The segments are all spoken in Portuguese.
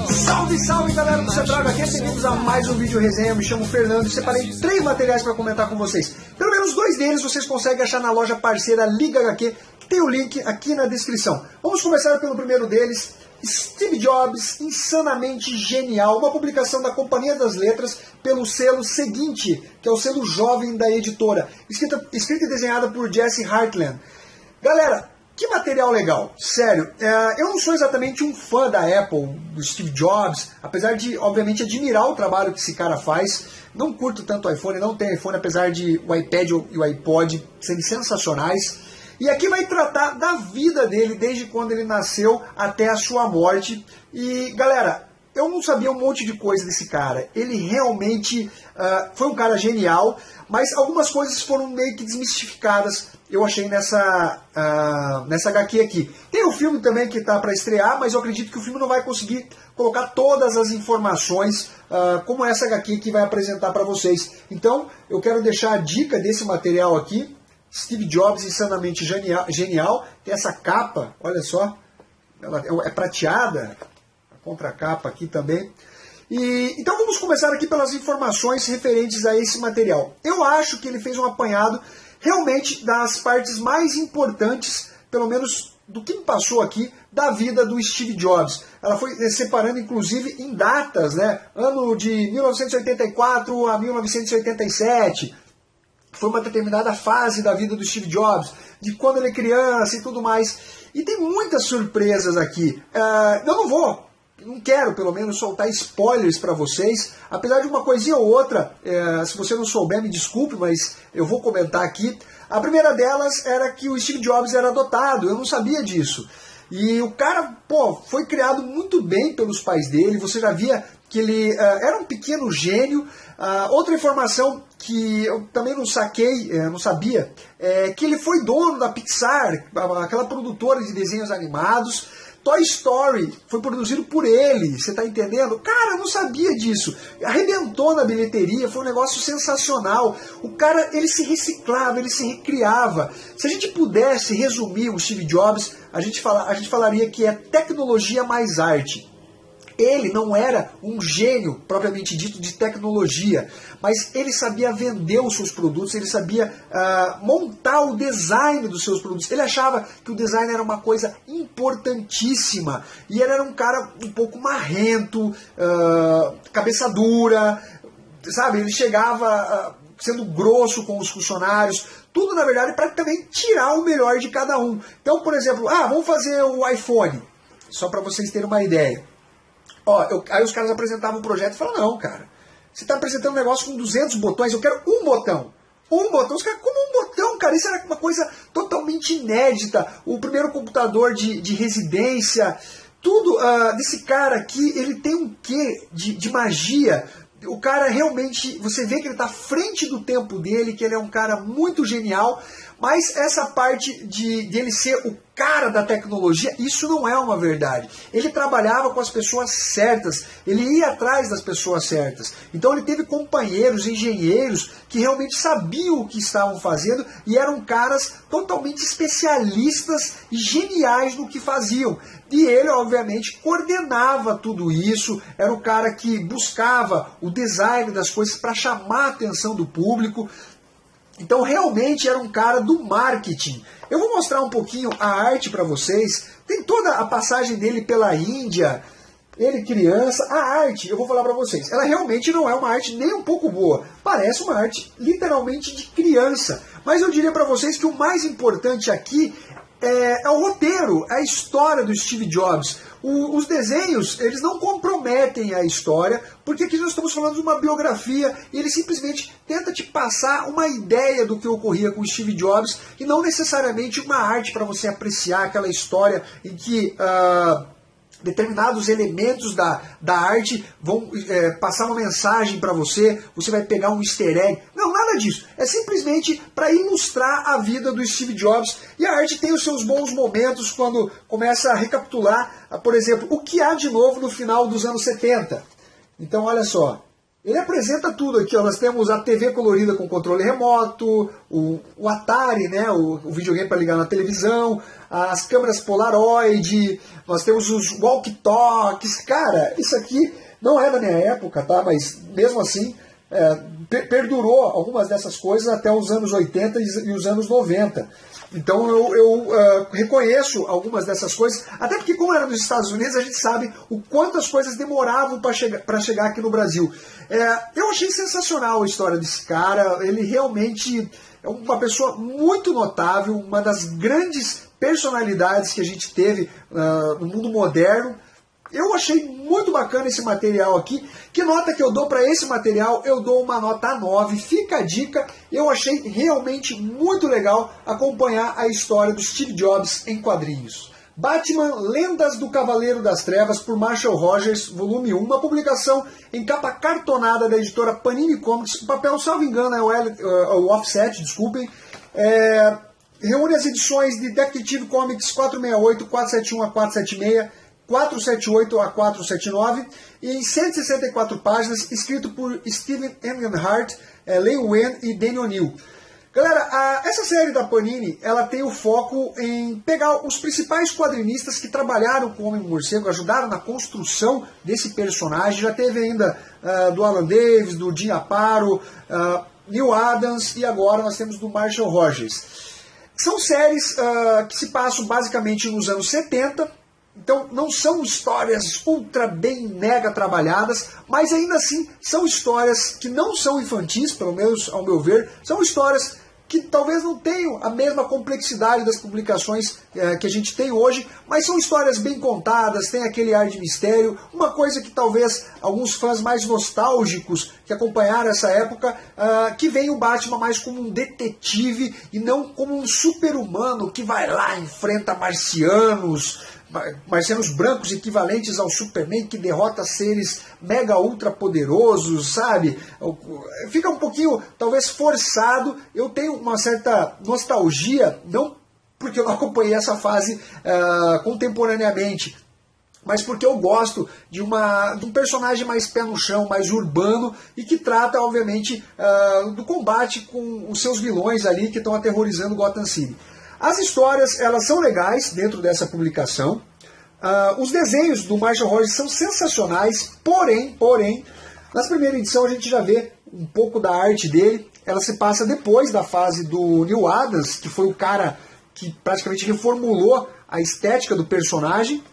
Salve, salve galera do Central aqui, bem-vindos a mais um vídeo resenha. Eu me chamo Fernando e separei 3 materiais para comentar com vocês. Pelo menos 2 deles vocês conseguem achar na loja parceira Liga HQ, que tem o link aqui na descrição. Vamos começar pelo primeiro deles, Steve Jobs, insanamente genial, uma publicação da Companhia das Letras pelo selo Seguinte, que é o selo jovem da editora, escrita e desenhada por Jesse Hartland. Galera, que material legal, sério. Eu não sou exatamente um fã da Apple, do Steve Jobs, apesar de, obviamente, admirar o trabalho que esse cara faz. Não curto tanto o iPhone, não tenho iPhone, apesar de o iPad e o iPod serem sensacionais. E aqui vai tratar da vida dele, desde quando ele nasceu até a sua morte. E, galera, eu não sabia um monte de coisa desse cara. Ele realmente foi um cara genial, mas algumas coisas foram meio que desmistificadas, eu achei nessa HQ aqui. Tem o filme também que está para estrear, mas eu acredito que o filme não vai conseguir colocar todas as informações como essa HQ que vai apresentar para vocês. Então, eu quero deixar a dica desse material aqui. Steve Jobs, insanamente genial. Tem essa capa, olha só, ela é prateada, a contracapa aqui também. Então vamos começar aqui pelas informações referentes a esse material. Eu acho que ele fez um apanhado realmente das partes mais importantes, pelo menos do que me passou aqui, da vida do Steve Jobs. Ela foi separando inclusive em datas, né? Ano de 1984 a 1987. Foi uma determinada fase da vida do Steve Jobs, de quando ele é criança e tudo mais. E tem muitas surpresas aqui. Eu não quero pelo menos soltar spoilers para vocês, apesar de uma coisinha ou outra, se você não souber me desculpe, mas eu vou comentar aqui. A primeira delas era que o Steve Jobs era adotado, eu não sabia disso. E o cara, foi criado muito bem pelos pais dele, você já via que ele era um pequeno gênio. Outra informação que eu também não saquei, não sabia, é que ele foi dono da Pixar, aquela produtora de desenhos animados. Toy Story foi produzido por ele, você está entendendo? Cara, eu não sabia disso. Arrebentou na bilheteria, foi um negócio sensacional. O cara, ele se reciclava, ele se recriava. Se a gente pudesse resumir o Steve Jobs, a gente falaria que é tecnologia mais arte. Ele não era um gênio, propriamente dito, de tecnologia, mas ele sabia vender os seus produtos, ele sabia montar o design dos seus produtos. Ele achava que o design era uma coisa importantíssima, e ele era um cara um pouco marrento, cabeça dura, sabe? Ele chegava sendo grosso com os funcionários, tudo na verdade para também tirar o melhor de cada um. Então, por exemplo, vamos fazer o iPhone, só para vocês terem uma ideia. Aí os caras apresentavam um projeto e falavam, não, cara, você está apresentando um negócio com 200 botões, eu quero um botão. Um botão? Os caras, como um botão, cara? Isso era uma coisa totalmente inédita. O primeiro computador de residência, tudo desse cara aqui, ele tem um quê de magia. O cara realmente, você vê que ele está à frente do tempo dele, que ele é um cara muito genial, mas essa parte de ele ser o cara da tecnologia, isso não é uma verdade. Ele trabalhava com as pessoas certas, ele ia atrás das pessoas certas. Então ele teve companheiros, engenheiros, que realmente sabiam o que estavam fazendo e eram caras totalmente especialistas e geniais no que faziam. E ele, obviamente, coordenava tudo isso, era o cara que buscava o design das coisas para chamar a atenção do público. Então realmente era um cara do marketing. Eu vou mostrar um pouquinho a arte para vocês. Tem toda a passagem dele pela Índia, ele criança. A arte, eu vou falar para vocês, ela realmente não é uma arte nem um pouco boa. Parece uma arte literalmente de criança. Mas eu diria para vocês que o mais importante aqui é o roteiro, a história do Steve Jobs. Os desenhos, eles não comprometem a história, porque aqui nós estamos falando de uma biografia e ele simplesmente tenta te passar uma ideia do que ocorria com o Steve Jobs e não necessariamente uma arte para você apreciar aquela história em que determinados elementos da arte vão passar uma mensagem para você, você vai pegar um easter egg. Não, nada disso. É simplesmente para ilustrar a vida do Steve Jobs. E a arte tem os seus bons momentos quando começa a recapitular, por exemplo, o que há de novo no final dos anos 70. Então, olha só. Ele apresenta tudo aqui, ó. Nós temos a TV colorida com controle remoto, o Atari, né, o videogame para ligar na televisão, as câmeras Polaroid, nós temos os walkie-talkies. Cara, isso aqui não é da minha época, tá? Mas mesmo assim perdurou algumas dessas coisas até os anos 80 e os anos 90. Então eu reconheço algumas dessas coisas, até porque como era nos Estados Unidos, a gente sabe o quanto as coisas demoravam para chegar aqui no Brasil. Eu achei sensacional a história desse cara, ele realmente é uma pessoa muito notável, uma das grandes personalidades que a gente teve no mundo moderno. Eu achei muito bacana esse material aqui. Que nota que eu dou para esse material? Eu dou uma nota 9. Fica a dica. Eu achei realmente muito legal acompanhar a história do Steve Jobs em quadrinhos. Batman, Lendas do Cavaleiro das Trevas, por Marshall Rogers, volume 1. Uma publicação em capa cartonada da editora Panini Comics. O papel, salvo engano, é o offset, desculpem. Reúne as edições de Detective Comics 468, 471 a 476, 478 a 479, e em 164 páginas, escrito por Steven Engelhardt, Len Wein e Danny O'Neill. Galera, essa série da Panini, ela tem o foco em pegar os principais quadrinistas que trabalharam com o Homem-Morcego, ajudaram na construção desse personagem. Já teve ainda do Alan Davis, do Jim Aparo, Neil Adams, e agora nós temos do Marshall Rogers. São séries que se passam basicamente nos anos 70, então não são histórias ultra bem mega trabalhadas, mas ainda assim são histórias que não são infantis, pelo menos ao meu ver, são histórias que talvez não tenham a mesma complexidade das publicações que a gente tem hoje, mas são histórias bem contadas, tem aquele ar de mistério, uma coisa que talvez alguns fãs mais nostálgicos que acompanharam essa época, que veem o Batman mais como um detetive e não como um super-humano que vai lá, enfrenta marcianos brancos equivalentes ao Superman, que derrota seres mega ultra poderosos, sabe? Fica um pouquinho, talvez, forçado. Eu tenho uma certa nostalgia, não porque eu não acompanhei essa fase contemporaneamente, mas porque eu gosto de um personagem mais pé no chão, mais urbano, e que trata, obviamente, do combate com os seus vilões ali que estão aterrorizando Gotham City. As histórias, elas são legais dentro dessa publicação. Os desenhos do Marshall Rogers são sensacionais, porém, na primeira edição a gente já vê um pouco da arte dele. Ela se passa depois da fase do Neil Adams, que foi o cara que praticamente reformulou a estética do personagem.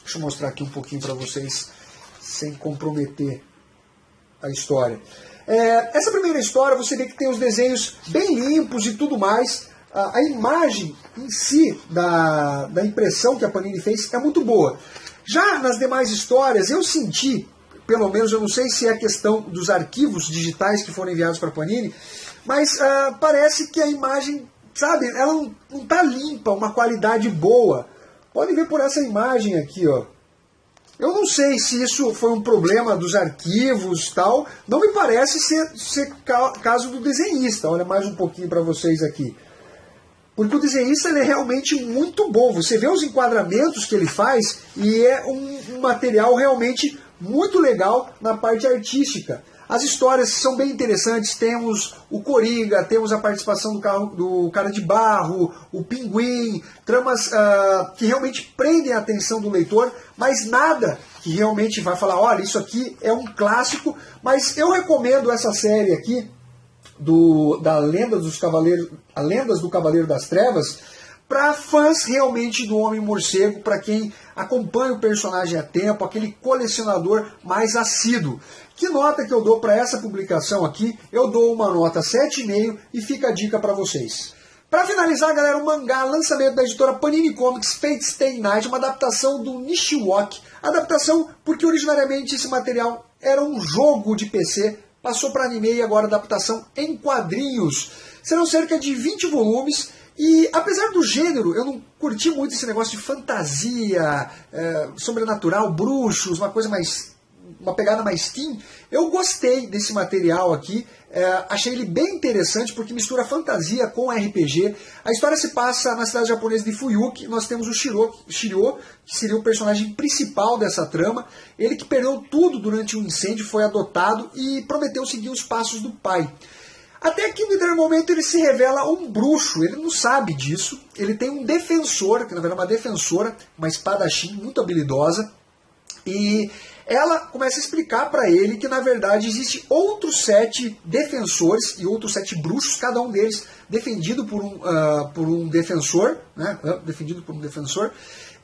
Deixa eu mostrar aqui um pouquinho para vocês, sem comprometer a história. Essa primeira história, você vê que tem os desenhos bem limpos e tudo mais. A imagem em si da impressão que a Panini fez é muito boa. Já nas demais histórias, eu senti, pelo menos eu não sei se é a questão dos arquivos digitais que foram enviados para a Panini, mas parece que a imagem, sabe, ela não está limpa, uma qualidade boa. Podem ver por essa imagem aqui, ó. Eu não sei se isso foi um problema dos arquivos e tal, não me parece ser caso do desenhista. Olha mais um pouquinho para vocês aqui. Porque o desenhista ele é realmente muito bom. Você vê os enquadramentos que ele faz e é um material realmente muito legal na parte artística. As histórias são bem interessantes. Temos o Coringa, temos a participação do Cara de Barro, o Pinguim, tramas que realmente prendem a atenção do leitor, mas nada que realmente vai falar, olha, isso aqui é um clássico. Mas eu recomendo essa série aqui, Lendas do Cavaleiro das Trevas, para fãs realmente do Homem-Morcego, para quem acompanha o personagem a tempo, aquele colecionador mais assíduo. Que nota que eu dou para essa publicação aqui? Eu dou uma nota 7,5 e fica a dica para vocês. Para finalizar, galera, o mangá, lançamento da editora Panini Comics, Fate Stay Night, uma adaptação do Nishiwaki. Adaptação porque originariamente esse material era um jogo de PC, passou para anime e agora adaptação em quadrinhos. Serão cerca de 20 volumes e, apesar do gênero, eu não curti muito esse negócio de fantasia, sobrenatural, bruxos, uma coisa mais uma pegada mais teen, eu gostei desse material aqui, achei ele bem interessante porque mistura fantasia com RPG. A história se passa na cidade japonesa de Fuyuki. Nós temos o Shiryo, que seria o personagem principal dessa trama. Ele que perdeu tudo durante um incêndio, foi adotado e prometeu seguir os passos do pai. Até que em um determinado momento ele se revela um bruxo, ele não sabe disso. Ele tem um defensor, que na verdade é uma defensora, uma espadachim muito habilidosa. E ela começa a explicar para ele que na verdade existe outros 7 defensores e outros 7 bruxos, cada um deles defendido por um defensor, né? Defendido por um defensor.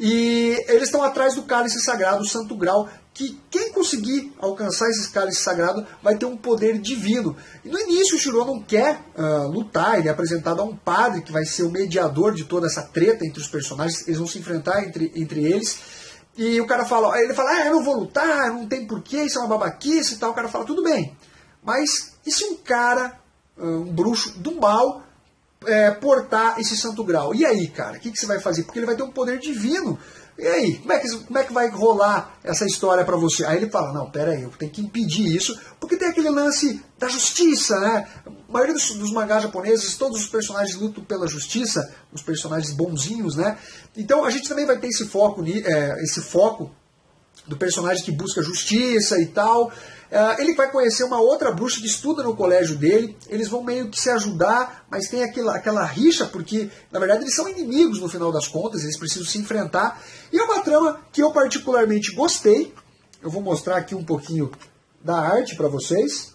E eles estão atrás do cálice sagrado, o Santo Grau, que quem conseguir alcançar esse cálice sagrado vai ter um poder divino. E no início o Shiryo não quer lutar, ele é apresentado a um padre que vai ser o mediador de toda essa treta entre os personagens, eles vão se enfrentar entre eles. E o cara fala, ele fala, eu não vou lutar, não tem porquê, isso é uma babaquice e tal. O cara fala, tudo bem, mas e se um cara, um bruxo do mal, portar esse Santo Grau? E aí, cara, o que você vai fazer? Porque ele vai ter um poder divino. E aí, como é que vai rolar essa história pra você? Aí ele fala, não, pera aí, eu tenho que impedir isso, porque tem aquele lance da justiça, né? A maioria dos mangás japoneses, todos os personagens lutam pela justiça, os personagens bonzinhos, né? Então a gente também vai ter esse foco do personagem que busca justiça e tal. Ele vai conhecer uma outra bruxa que estuda no colégio dele, eles vão meio que se ajudar, mas tem aquela rixa, porque na verdade eles são inimigos no final das contas, eles precisam se enfrentar. E é uma trama que eu particularmente gostei. Eu vou mostrar aqui um pouquinho da arte para vocês.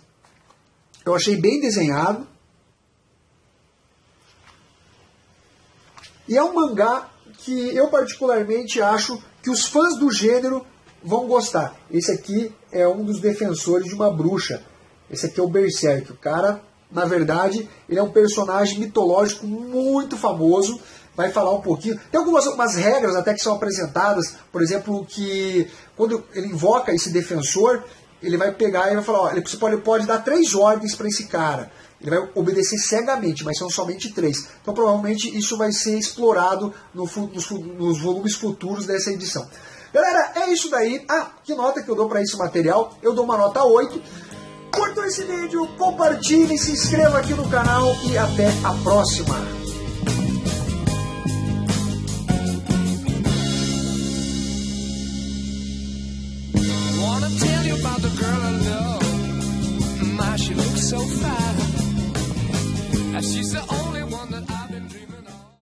Eu achei bem desenhado. E é um mangá que eu particularmente acho que os fãs do gênero vão gostar. Esse aqui é um dos defensores de uma bruxa. Esse aqui é o Berserk. O cara, na verdade, ele é um personagem mitológico muito famoso. Vai falar um pouquinho. Tem algumas regras até que são apresentadas. Por exemplo, que quando ele invoca esse defensor, ele vai pegar e vai falar, você pode dar 3 ordens para esse cara. Ele vai obedecer cegamente, mas são somente 3. Então provavelmente isso vai ser explorado nos volumes futuros dessa edição. Galera, é isso daí. Que nota que eu dou para esse material? Eu dou uma nota 8. Curtam esse vídeo, compartilhem, se inscreva aqui no canal e até a próxima. She looks so fine, and she's the only one that